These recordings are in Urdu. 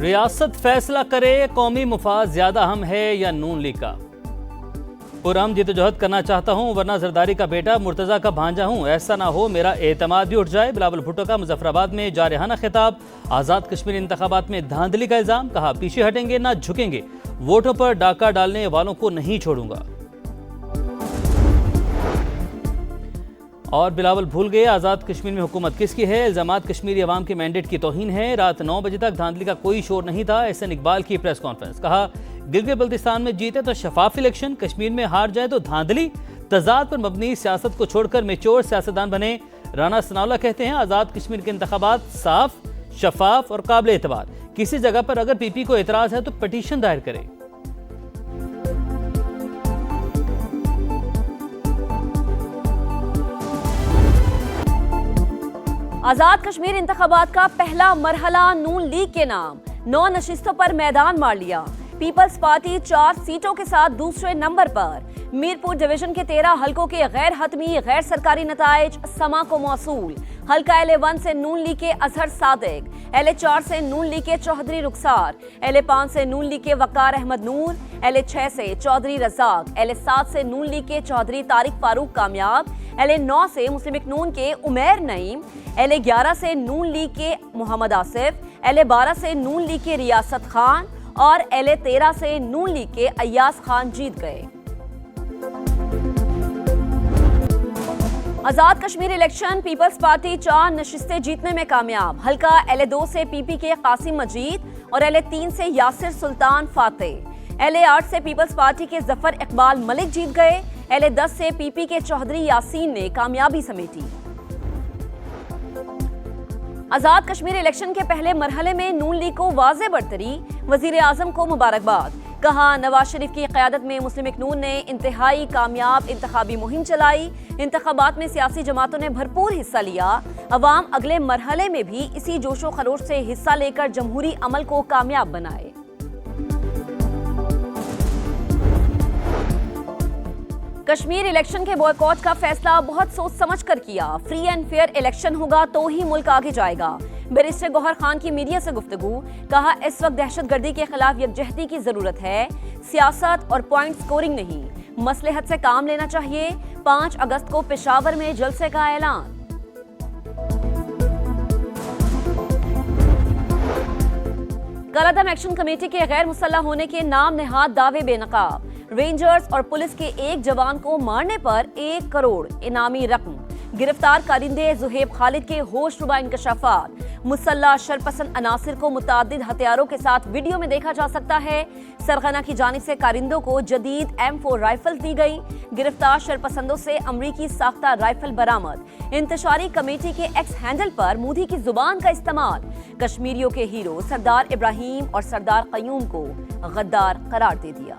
ریاست فیصلہ کرے قومی مفاد زیادہ اہم ہے یا نون لیگ کا؟ پرام جدوجہد کرنا چاہتا ہوں ورنہ زرداری کا بیٹا مرتضیٰ کا بھانجا ہوں، ایسا نہ ہو میرا اعتماد بھی اٹھ جائے۔ بلاول بھٹو کا مظفر آباد میں جارحانہ خطاب۔ آزاد کشمیر انتخابات میں دھاندلی کا الزام، کہا پیچھے ہٹیں گے نہ جھکیں گے، ووٹوں پر ڈاکہ ڈالنے والوں کو نہیں چھوڑوں گا۔ اور بلاول بھول گئے آزاد کشمیر میں حکومت کس کی ہے، الزامات کشمیری عوام کے مینڈیٹ کی توہین ہے۔ رات 9 بجے تک دھاندلی کا کوئی شور نہیں تھا، احسن اقبال کی پریس کانفرنس۔ کہا گلگت بلتستان میں جیتے تو شفاف الیکشن، کشمیر میں ہار جائے تو دھاندلی، تضاد پر مبنی سیاست کو چھوڑ کر میچور سیاستدان بنے۔ رانا ثناءاللہ کہتے ہیں آزاد کشمیر کے انتخابات صاف، شفاف اور قابل اعتبار، کسی جگہ پر اگر پی پی کو اعتراض ہے تو پٹیشن دائر کرے۔ آزاد کشمیر انتخابات کا پہلا مرحلہ نون لیگ کے نام، 9 نشستوں پر میدان مار لیا۔ پیپلز پارٹی 4 سیٹوں کے ساتھ دوسرے نمبر پر۔ میرپور ڈویژن کے 13 حلقوں کے غیر حتمی غیر سرکاری نتائج سما کو موصول۔ حلقہ L1 سے نون لیگ کے اظہر صادق، L4 سے نون لیگ کے چوہدری رخسار، L5 سے نون لیگ کے وقار احمد نور، L6 سے چوہدری رزاق، L7 سے نون لیگ کے چوہدری طارق فاروق کامیاب، L9 سے مسلم نون کے عمیر نعیم، L11 سے نون لیگ کے محمد آصف، L12 سے نون لیگ کے ریاست خان اور L13 سے نون لیگ کے ایاز خان جیت گئے۔ Azad Kashmir election, Peoples party 4 نشستیں جیتنے میں کامیاب۔ حلقہ L2 سے پی پی کے قاسم مجید اور L3 سے یاسر سلطان فاتح، L8 سے پیپلز پارٹی کے ظفر اقبال ملک جیت گئے، L10 سے پی پی کے چوہدری یاسین نے کامیابی سمیٹی۔ آزاد کشمیر الیکشن کے پہلے مرحلے میں نون لیگ کو واضح برتری، وزیر اعظم کو مبارکباد۔ کہا نواز شریف کی قیادت میں مسلم نون نے انتہائی کامیاب انتخابی مہم چلائی، انتخابات میں سیاسی جماعتوں نے بھرپور حصہ لیا، عوام اگلے مرحلے میں بھی اسی جوش و خروش سے حصہ لے کر جمہوری عمل کو کامیاب بنائے۔ کشمیر الیکشن کے بوائکاٹ کا فیصلہ بہت سوچ سمجھ کر کیا، فری اینڈ فیئر الیکشن ہوگا تو ہی ملک آگے جائے گا۔ بیرسٹر گوہر خان کی میڈیا سے گفتگو، کہا اس وقت دہشت گردی کے خلاف یکجہتی کی ضرورت ہے، سیاست اور پوائنٹ سکورنگ نہیں، مصلحت سے کام لینا چاہیے۔ 5 اگست کو پشاور میں جلسے کا اعلان۔ کالعدم ایکشن کمیٹی کے غیر مسلح ہونے کے نام نہاد دعوے بے نقاب، رینجرز اور پولیس کے ایک جوان کو مارنے پر 1 کروڑ انعامی رقم، گرفتار کارندے زہیب خالد کے ہوش ربا انکشافات، مسلح شرپسند عناصر کو متعدد ہتھیاروں کے ساتھ ویڈیو میں دیکھا جا سکتا ہے، سرغنہ کی جانب سے کارندوں کو جدید M4 رائفل دی گئی، گرفتار شرپسندوں سے امریکی ساختہ رائفل برآمد، انتشاری کمیٹی کے ایکس ہینڈل پر مودی کی زبان کا استعمال، کشمیریوں کے ہیرو سردار ابراہیم اور سردار قیوم کو غدار قرار دے دیا۔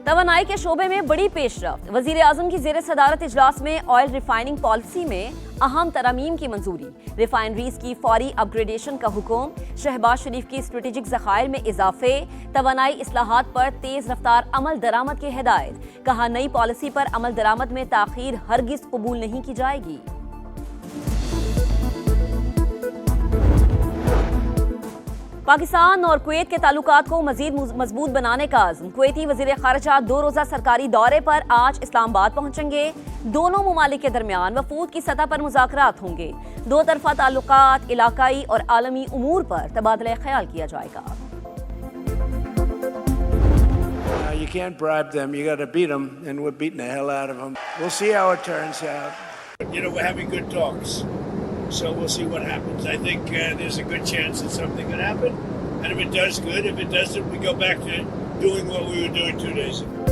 توانائی کے شعبے میں بڑی پیش رفت، وزیر اعظم کی زیر صدارت اجلاس میں آئل ریفائننگ پالیسی میں اہم ترامیم کی منظوری، ریفائنریز کی فوری اپ گریڈیشن کا حکم، شہباز شریف کی اسٹریٹجک ذخائر میں اضافے، توانائی اصلاحات پر تیز رفتار عمل درآمد کی ہدایت، کہا نئی پالیسی پر عمل درآمد میں تاخیر ہرگز قبول نہیں کی جائے گی۔ پاکستان اور کویت کے تعلقات کو مزید مضبوط بنانے کا عزم، کویتی وزیر خارجہ 2 روزہ سرکاری دورے پر آج اسلام آباد پہنچیں گے۔ دونوں ممالک کے درمیان وفود کی سطح پر مذاکرات ہوں گے، 2 طرفہ تعلقات، علاقائی اور عالمی امور پر تبادلہ خیال کیا جائے گا۔ You can't bribe them, you got to beat them, and we're beating the hell out of them. We'll see how it turns out. You know, we're having good talks, so we'll see what happens. I think there's a good chance that something could happen, and if it does, good. If it doesn't, we go back to doing what we were doing 2 days ago.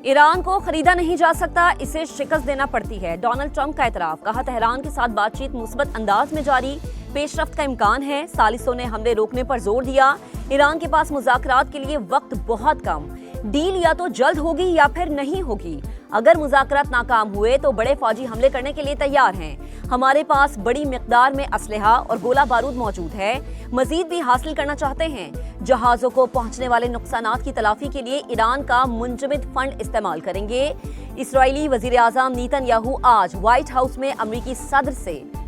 Iran کو خریدا نہیں جا سکتا، اسے شکست دینا پڑتی ہے، ڈونلڈ ٹرمپ کا اعتراف، کہا تہران کے ساتھ بات چیت مثبت انداز میں جاری، پیش رفت کا امکان ہے، ثالثوں نے حملے روکنے پر زور دیا، ایران کے پاس مذاکرات کے لیے وقت بہت کم، ڈیل یا تو جلد ہوگی یا پھر نہیں ہوگی، اگر مذاکرات ناکام ہوئے تو بڑے فوجی حملے کرنے کے لیے تیار ہیں، ہمارے پاس بڑی مقدار میں اسلحہ اور گولہ بارود موجود ہے، مزید بھی حاصل کرنا چاہتے ہیں، جہازوں کو پہنچنے والے نقصانات کی تلافی کے لیے ایران کا منجمد فنڈ استعمال کریں گے۔ اسرائیلی وزیر اعظم نیتن یاہو آج وائٹ ہاؤس میں امریکی صدر سے